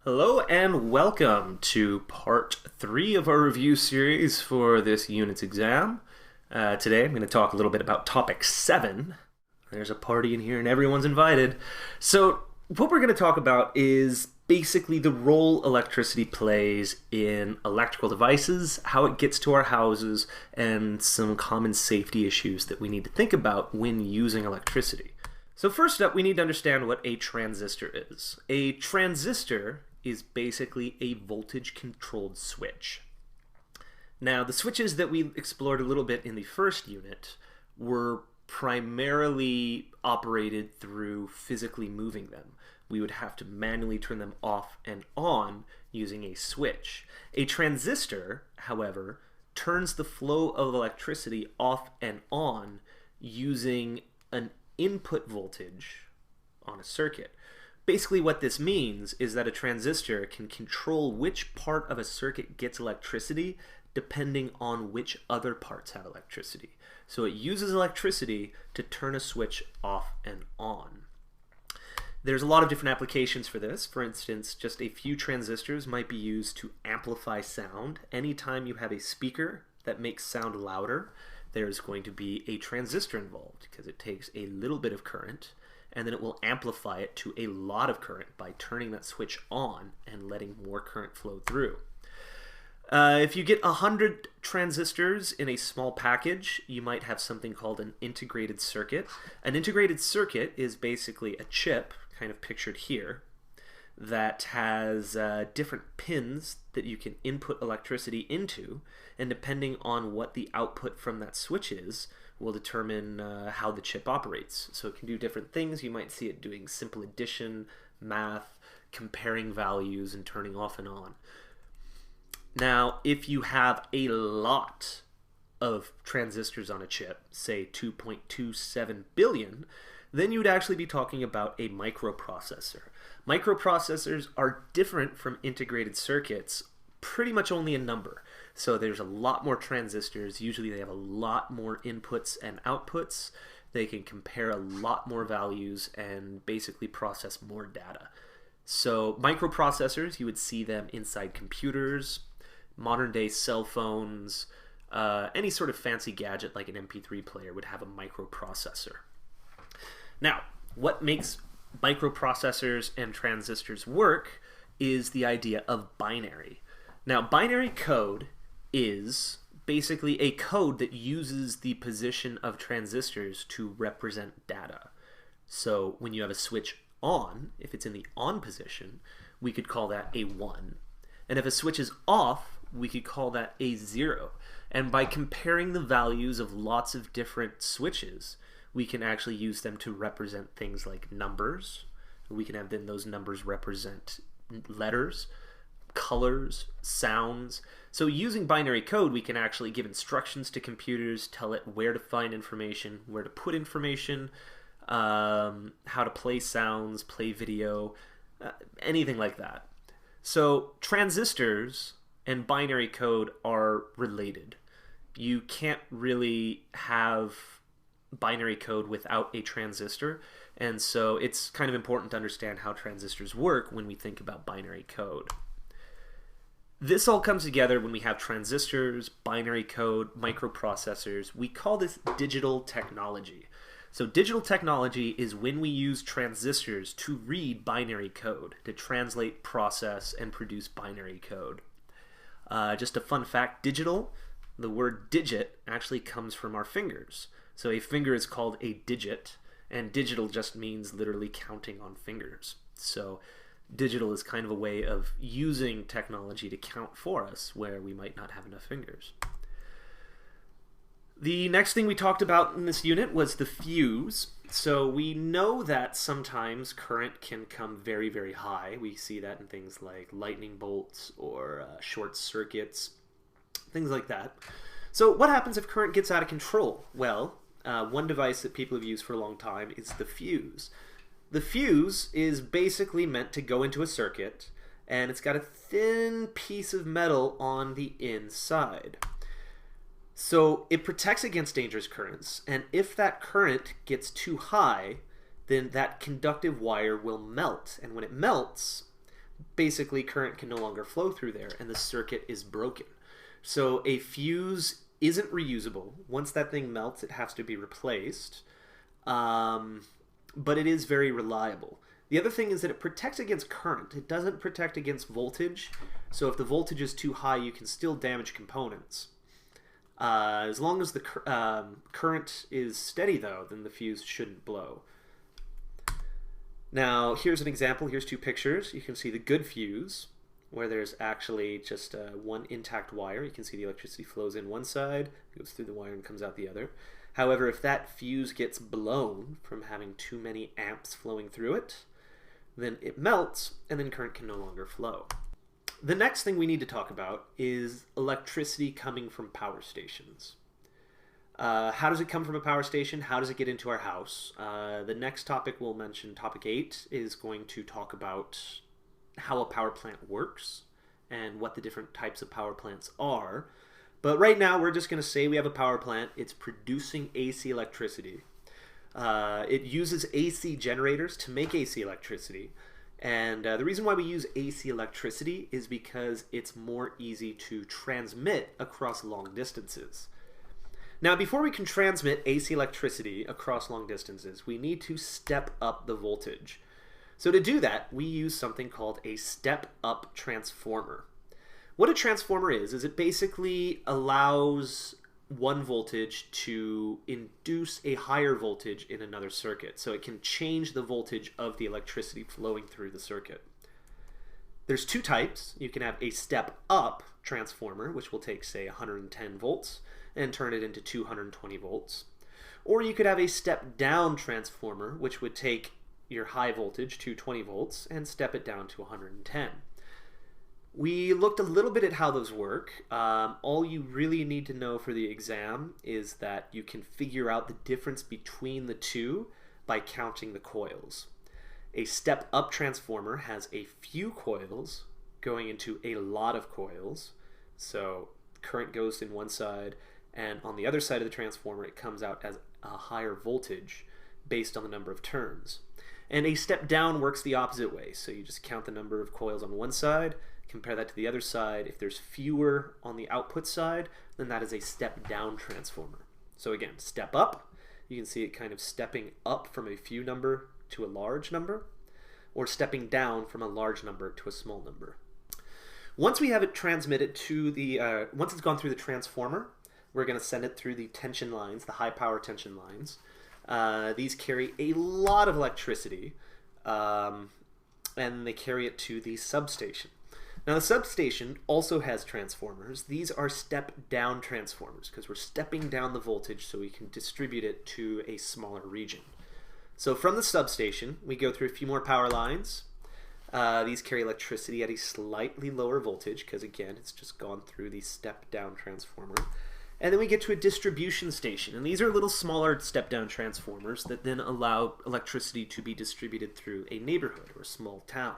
Hello and welcome to part 3 of our review series for this unit's exam. Today I'm going to talk a little bit about topic 7. There's a party in here and everyone's invited. So what we're going to talk about is basically the role electricity plays in electrical devices, how it gets to our houses, and some common safety issues that we need to think about when using electricity. So first up, we need to understand what a transistor is. A transistor is basically a voltage-controlled switch. Now, the switches that we explored a little bit in the first unit were primarily operated through physically moving them. We would have to manually turn them off and on using a switch. A transistor, however, turns the flow of electricity off and on using an input voltage on a circuit. Basically what this means is that a transistor can control which part of a circuit gets electricity depending on which other parts have electricity. So it uses electricity to turn a switch off and on. There's a lot of different applications for this. For instance, just a few transistors might be used to amplify sound. Anytime you have a speaker that makes sound louder, there's going to be a transistor involved because it takes a little bit of current and then it will amplify it to a lot of current by turning that switch on and letting more current flow through. If you get 100 transistors in a small package, you might have something called an integrated circuit. An integrated circuit is basically a chip, kind of pictured here, that has different pins that you can input electricity into, and depending on what the output from that switch is, will determine how the chip operates. So it can do different things. You might see it doing simple addition, math, comparing values, and turning off and on. Now, if you have a lot of transistors on a chip, say 2.27 billion, then you would actually be talking about a microprocessor. Microprocessors are different from integrated circuits pretty much only in number. So there's a lot more transistors. Usually they have a lot more inputs and outputs. They can compare a lot more values and basically process more data. So microprocessors, you would see them inside computers, modern day cell phones, any sort of fancy gadget like an MP3 player would have a microprocessor. Now, what makes microprocessors and transistors work is the idea of binary. Now, binary code is basically a code that uses the position of transistors to represent data. So when you have a switch on, if it's in the on position, we could call that a 1. And if a switch is off, we could call that a 0. And by comparing the values of lots of different switches, we can actually use them to represent things like numbers. We can have then those numbers represent letters, colors, sounds. So using binary code, we can actually give instructions to computers, tell it where to find information, where to put information, how to play sounds, play video, anything like that. So transistors and binary code are related. You can't really have binary code without a transistor, and so it's kind of important to understand how transistors work when we think about binary code. This all comes together when we have transistors, binary code, microprocessors. We call this digital technology. So digital technology is when we use transistors to read binary code, to translate, process, and produce binary code. Just a fun fact, digital, the word digit actually comes from our fingers. So a finger is called a digit, and digital just means literally counting on fingers. So digital is kind of a way of using technology to count for us where we might not have enough fingers. The next thing we talked about in this unit was the fuse. So we know that sometimes current can come very, very high. We see that in things like lightning bolts or short circuits, things like that. So what happens if current gets out of control? Well, one device that people have used for a long time is the fuse. The fuse is basically meant to go into a circuit, and it's got a thin piece of metal on the inside. So it protects against dangerous currents, and if that current gets too high, then that conductive wire will melt. And when it melts, basically current can no longer flow through there and the circuit is broken. So a fuse isn't reusable. Once that thing melts, it has to be replaced. But it is very reliable. The other thing is that it protects against current. It doesn't protect against voltage. So if the voltage is too high, you can still damage components. As long as the current is steady, though, then the fuse shouldn't blow. Now, here's an example. Here's two pictures. You can see the good fuse, where there's actually just one intact wire. You can see the electricity flows in one side, goes through the wire, and comes out the other. However, if that fuse gets blown from having too many amps flowing through it, then it melts, and then current can no longer flow. The next thing we need to talk about is electricity coming from power stations. How does it come from a power station? How does it get into our house? The next topic we'll mention, topic 8, is going to talk about how a power plant works and what the different types of power plants are. But right now we're just going to say we have a power plant. It's producing AC electricity. It uses AC generators to make AC electricity. And the reason why we use AC electricity is because it's more easy to transmit across long distances. Now, before we can transmit AC electricity across long distances, we need to step up the voltage. So to do that, we use something called a step-up transformer. What a transformer is it basically allows one voltage to induce a higher voltage in another circuit. So it can change the voltage of the electricity flowing through the circuit. There's two types. You can have a step-up transformer, which will take, say, 110 volts and turn it into 220 volts. Or you could have a step-down transformer, which would take your high voltage, 220 volts, and step it down to 110. We looked a little bit at how those work. All you really need to know for the exam is that you can figure out the difference between the two by counting the coils. A step-up transformer has a few coils going into a lot of coils. So current goes in one side, and on the other side of the transformer it comes out as a higher voltage based on the number of turns. And a step-down works the opposite way. So you just count the number of coils on one side, compare that to the other side. If there's fewer on the output side, then that is a step-down transformer. So again, step up, you can see it kind of stepping up from a few number to a large number, or stepping down from a large number to a small number. Once we have it transmitted to the, once it's gone through the transformer, we're going to send it through the tension lines, the high power tension lines. These carry a lot of electricity, and they carry it to the substation. Now the substation also has transformers. These are step-down transformers because we're stepping down the voltage so we can distribute it to a smaller region. So from the substation, we go through a few more power lines. These carry electricity at a slightly lower voltage because, again, it's just gone through the step-down transformer. And then we get to a distribution station. And these are little smaller step-down transformers that then allow electricity to be distributed through a neighborhood or a small town.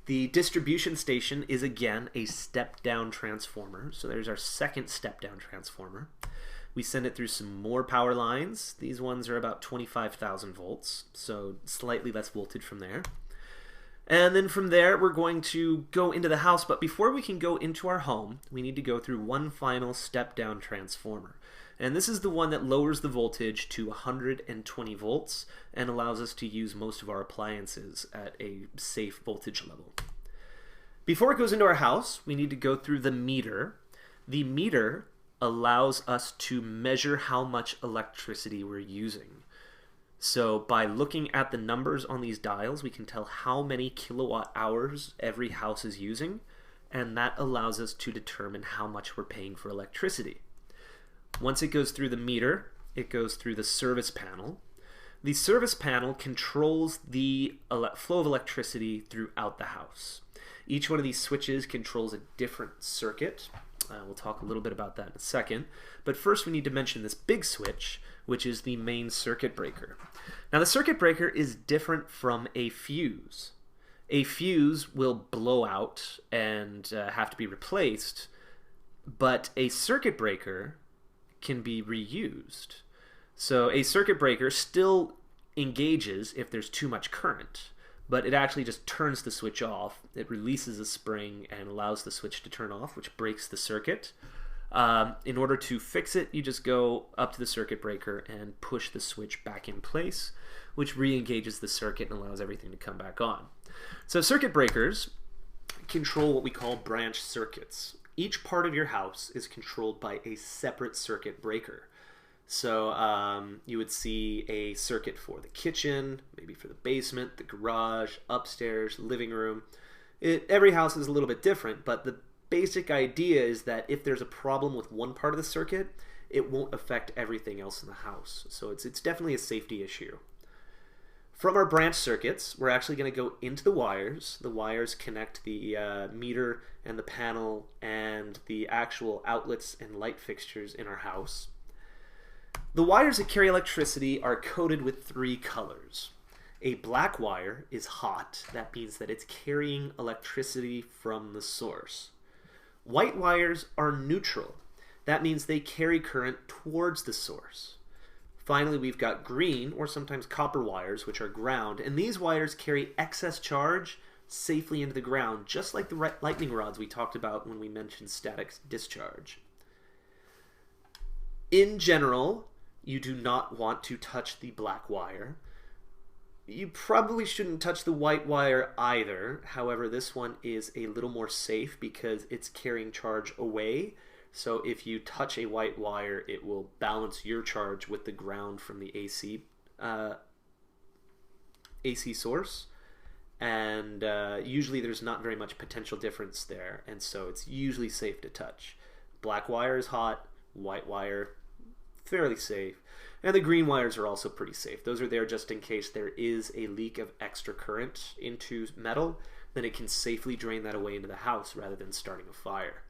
The distribution station is, again, a step-down transformer. So there's our second step-down transformer. We send it through some more power lines. These ones are about 25,000 volts, so slightly less voltage from there. And then from there, we're going to go into the house. But before we can go into our home, we need to go through one final step-down transformer. And this is the one that lowers the voltage to 120 volts and allows us to use most of our appliances at a safe voltage level. Before it goes into our house, we need to go through the meter. The meter allows us to measure how much electricity we're using. So by looking at the numbers on these dials, we can tell how many kilowatt hours every house is using, and that allows us to determine how much we're paying for electricity. Once it goes through the meter, it goes through the service panel. The service panel controls the flow of electricity throughout the house. Each one of these switches controls a different circuit. We'll talk a little bit about that in a second. But first we need to mention this big switch, which is the main circuit breaker. Now the circuit breaker is different from a fuse. A fuse will blow out and have to be replaced, but a circuit breaker can be reused. So a circuit breaker still engages if there's too much current, but it actually just turns the switch off. It releases a spring and allows the switch to turn off, which breaks the circuit. In order to fix it, you just go up to the circuit breaker and push the switch back in place, which re-engages the circuit and allows everything to come back on. So circuit breakers control what we call branch circuits. Each part of your house is controlled by a separate circuit breaker. So you would see a circuit for the kitchen, maybe for the basement, the garage, upstairs, living room. Every house is a little bit different, but the basic idea is that if there's a problem with one part of the circuit, it won't affect everything else in the house. So it's definitely a safety issue. From our branch circuits, we're actually going to go into the wires. The wires connect the meter and the panel and the actual outlets and light fixtures in our house. The wires that carry electricity are coated with 3 colors. A black wire is hot. That means that it's carrying electricity from the source. White wires are neutral. That means they carry current towards the source. Finally, we've got green, or sometimes copper wires, which are ground, and these wires carry excess charge safely into the ground, just like the lightning rods we talked about when we mentioned static discharge. In general, you do not want to touch the black wire. You probably shouldn't touch the white wire either. However, this one is a little more safe because it's carrying charge away. So if you touch a white wire, it will balance your charge with the ground from the AC source. And usually there's not very much potential difference there. And so it's usually safe to touch. Black wire is hot, white wire fairly safe. And the green wires are also pretty safe. Those are there just in case there is a leak of extra current into metal, then it can safely drain that away into the house rather than starting a fire.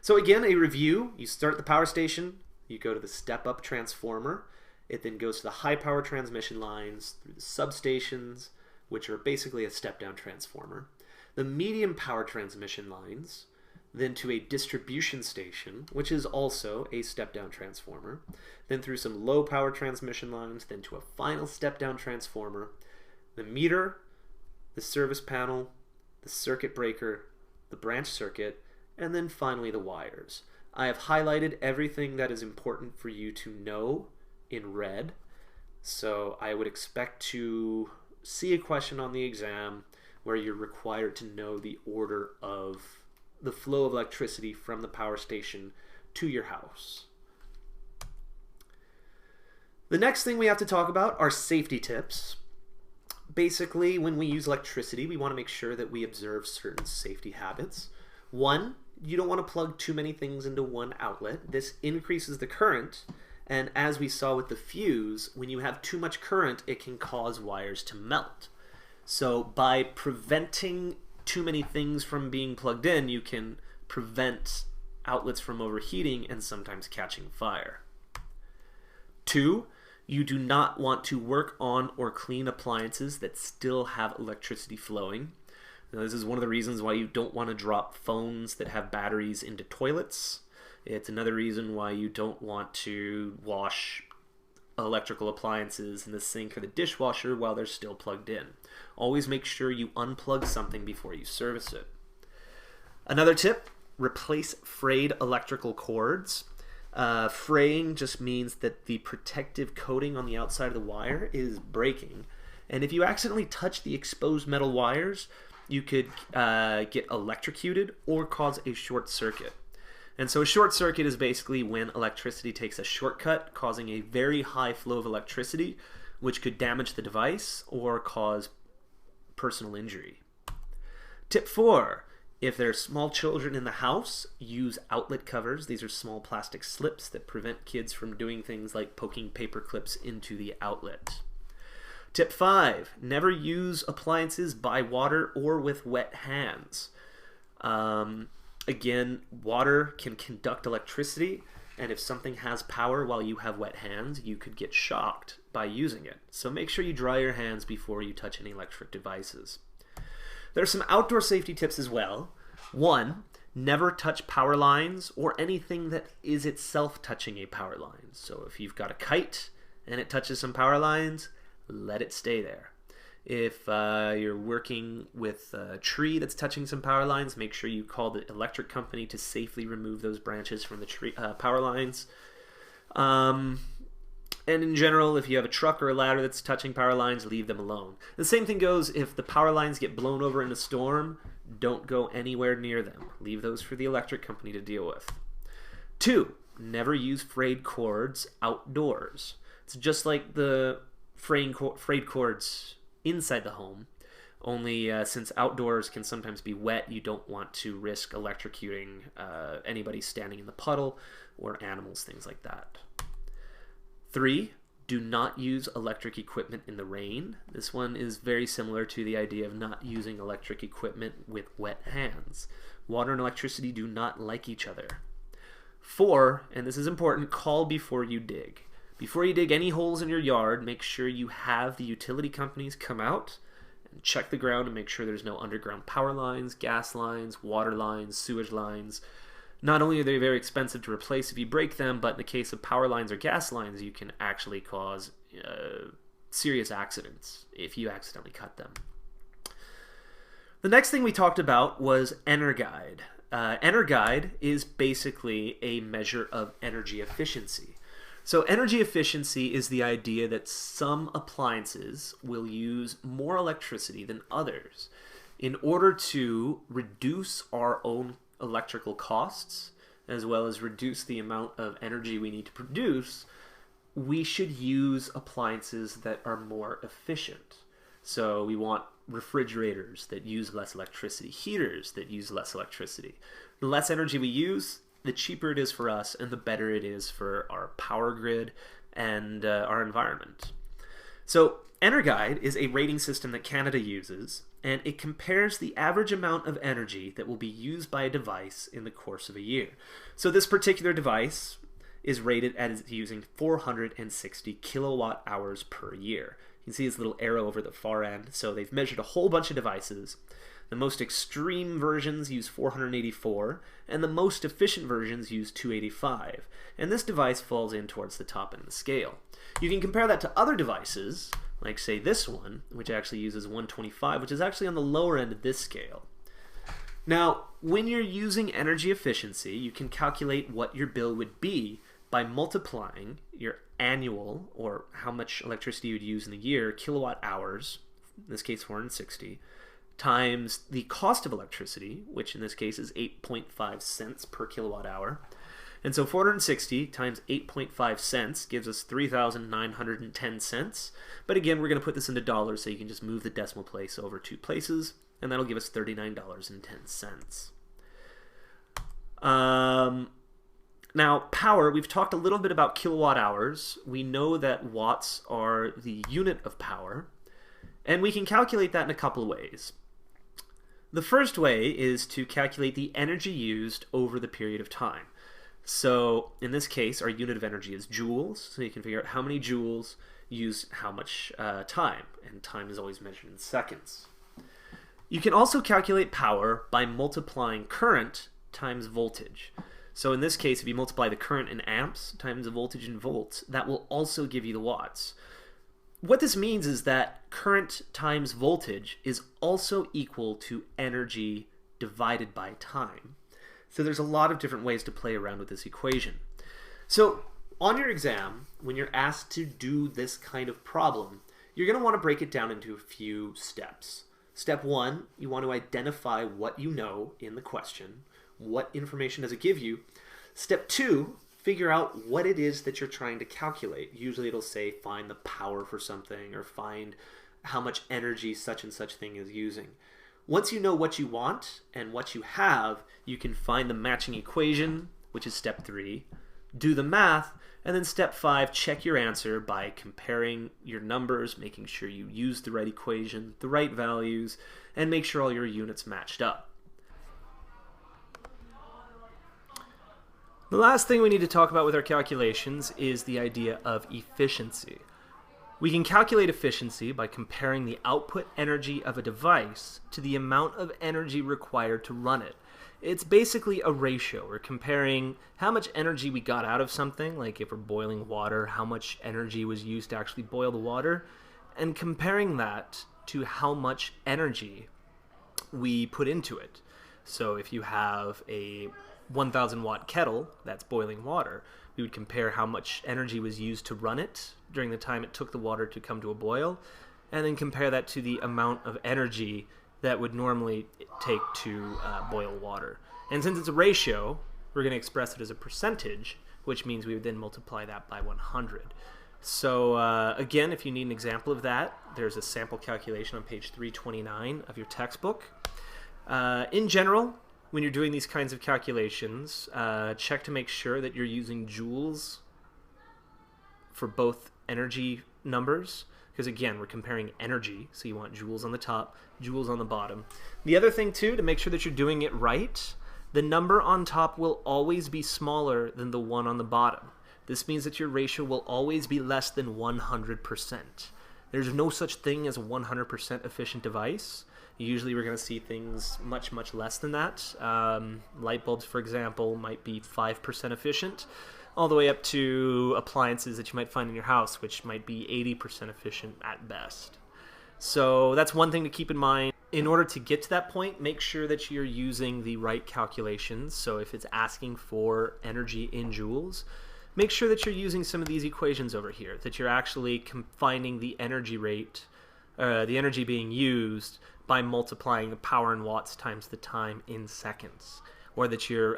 So again, a review. You start the power station, you go to the step-up transformer, it then goes to the high power transmission lines, through the substations, which are basically a step-down transformer, the medium power transmission lines, then to a distribution station, which is also a step-down transformer, then through some low power transmission lines, then to a final step-down transformer, the meter, the service panel, the circuit breaker, the branch circuit, and then finally the wires. I have highlighted everything that is important for you to know in red, so I would expect to see a question on the exam where you're required to know the order of the flow of electricity from the power station to your house. The next thing we have to talk about are safety tips. Basically, when we use electricity, we want to make sure that we observe certain safety habits. One, you don't want to plug too many things into one outlet. This increases the current, and as we saw with the fuse, when you have too much current, it can cause wires to melt. So by preventing too many things from being plugged in, you can prevent outlets from overheating and sometimes catching fire. 2, you do not want to work on or clean appliances that still have electricity flowing. Now, this is one of the reasons why you don't want to drop phones that have batteries into toilets. It's another reason why you don't want to wash electrical appliances in the sink or the dishwasher while they're still plugged in. Always make sure you unplug something before you service it. Another tip, replace frayed electrical cords. Fraying just means that the protective coating on the outside of the wire is breaking. And if you accidentally touch the exposed metal wires, you could get electrocuted or cause a short circuit. And so a short circuit is basically when electricity takes a shortcut, causing a very high flow of electricity, which could damage the device or cause personal injury. Tip 4, if there are small children in the house, use outlet covers. These are small plastic slips that prevent kids from doing things like poking paper clips into the outlet. Tip 5, never use appliances by water or with wet hands. Again, water can conduct electricity, and if something has power while you have wet hands, you could get shocked by using it. So make sure you dry your hands before you touch any electric devices. There are some outdoor safety tips as well. 1, never touch power lines or anything that is itself touching a power line. So if you've got a kite and it touches some power lines, let it stay there. If you're working with a tree that's touching some power lines, make sure you call the electric company to safely remove those branches from the tree power lines. And in general, if you have a truck or a ladder that's touching power lines, leave them alone. The same thing goes if the power lines get blown over in a storm, don't go anywhere near them. Leave those for the electric company to deal with. 2, never use frayed cords outdoors. It's just like the frayed cords inside the home, only since outdoors can sometimes be wet, you don't want to risk electrocuting anybody standing in the puddle or animals, things like that. 3, do not use electric equipment in the rain. This one is very similar to the idea of not using electric equipment with wet hands. Water and electricity do not like each other. 4, and this is important, call before you dig. Before you dig any holes in your yard, make sure you have the utility companies come out and check the ground and make sure there's no underground power lines, gas lines, water lines, sewage lines. Not only are they very expensive to replace if you break them, but in the case of power lines or gas lines, you can actually cause serious accidents if you accidentally cut them. The next thing we talked about was EnerGuide. EnerGuide is basically a measure of energy efficiency. So energy efficiency is the idea that some appliances will use more electricity than others. In order to reduce our own electrical costs, as well as reduce the amount of energy we need to produce, we should use appliances that are more efficient. So we want refrigerators that use less electricity, heaters that use less electricity. The less energy we use, the cheaper it is for us and the better it is for our power grid and our environment. So EnerGuide is a rating system that Canada uses, and it compares the average amount of energy that will be used by a device in the course of a year. So this particular device is rated as using 460 kilowatt hours per year. You can see this little arrow over the far end. So they've measured a whole bunch of devices. The most extreme versions use 484, and the most efficient versions use 285. And this device falls in towards the top end of the scale. You can compare that to other devices, like say this one, which actually uses 125, which is actually on the lower end of this scale. Now, when you're using energy efficiency, you can calculate what your bill would be by multiplying your annual, or how much electricity you would use in a year, kilowatt hours, in this case 460, times the cost of electricity, which in this case is 8.5 cents per kilowatt hour. And so 460 times 8.5 cents gives us 3,910 cents. But again, we're going to put this into dollars so you can just move the decimal place over 2 places, and that'll give us $39.10. Now, power, we've talked a little bit about kilowatt hours. We know that watts are the unit of power, and we can calculate that in a couple of ways. The first way is to calculate the energy used over the period of time. So in this case, our unit of energy is joules, so you can figure out how many joules use how much time, and time is always measured in seconds. You can also calculate power by multiplying current times voltage. So in this case, if you multiply the current in amps times the voltage in volts, that will also give you the watts. What this means is that current times voltage is also equal to energy divided by time. So there's a lot of different ways to play around with this equation. So on your exam, when you're asked to do this kind of problem, you're going to want to break it down into a few steps. Step 1, you want to identify what you know in the question. What information does it give you? Step 2, figure out what it is that you're trying to calculate. Usually it'll say find the power for something or find how much energy such and such thing is using. Once you know what you want and what you have, you can find the matching equation, which is step 3, do the math, and then step 5, check your answer by comparing your numbers, making sure you use the right equation, the right values, and make sure all your units matched up. The last thing we need to talk about with our calculations is the idea of efficiency. We can calculate efficiency by comparing the output energy of a device to the amount of energy required to run it. It's basically a ratio. We're comparing how much energy we got out of something, like if we're boiling water, how much energy was used to actually boil the water, and comparing that to how much energy we put into it. So if you have a 1,000 watt kettle that's boiling water, we would compare how much energy was used to run it during the time it took the water to come to a boil, and then compare that to the amount of energy that would normally take to boil water. And since it's a ratio, we're going to express it as a percentage, which means we would then multiply that by 100. So again, if you need an example of that, there's a sample calculation on page 329 of your textbook. In general, when you're doing these kinds of calculations, check to make sure that you're using joules for both energy numbers, because again, we're comparing energy, so you want joules on the top, joules on the bottom. The other thing too, to make sure that you're doing it right, the number on top will always be smaller than the one on the bottom. This means that your ratio will always be less than 100%. There's no such thing as a 100% efficient device. Usually we're going to see things much, much less than that. Light bulbs, for example, might be 5% efficient, all the way up to appliances that you might find in your house, which might be 80% efficient at best. So that's one thing to keep in mind. In order to get to that point, make sure that you're using the right calculations. So if it's asking for energy in joules, make sure that you're using some of these equations over here, that you're actually finding the energy rate, the energy being used by multiplying the power in watts times the time in seconds, or that you're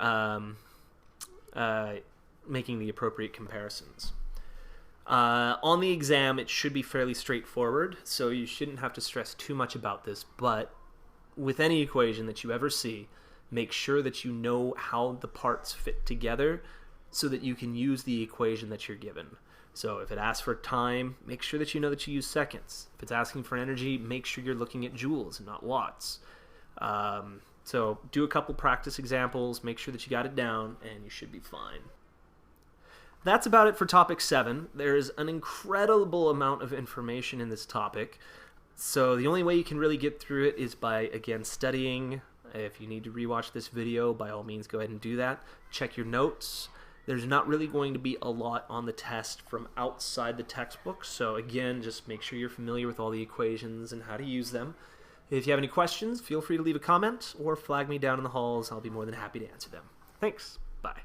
making the appropriate comparisons. On the exam, it should be fairly straightforward, so you shouldn't have to stress too much about this, but with any equation that you ever see, make sure that you know how the parts fit together so that you can use the equation that you're given. So if it asks for time, make sure that you know that you use seconds. If it's asking for energy, make sure you're looking at joules and not watts. So do a couple practice examples, make sure that you got it down, and you should be fine. That's about it for topic 7. There's an incredible amount of information in this topic, so the only way you can really get through it is by, again, studying. If you need to rewatch this video, by all means go ahead and do that. Check your notes. There's not really going to be a lot on the test from outside the textbook, so again, just make sure you're familiar with all the equations and how to use them. If you have any questions, feel free to leave a comment or flag me down in the halls. I'll be more than happy to answer them. Thanks. Bye.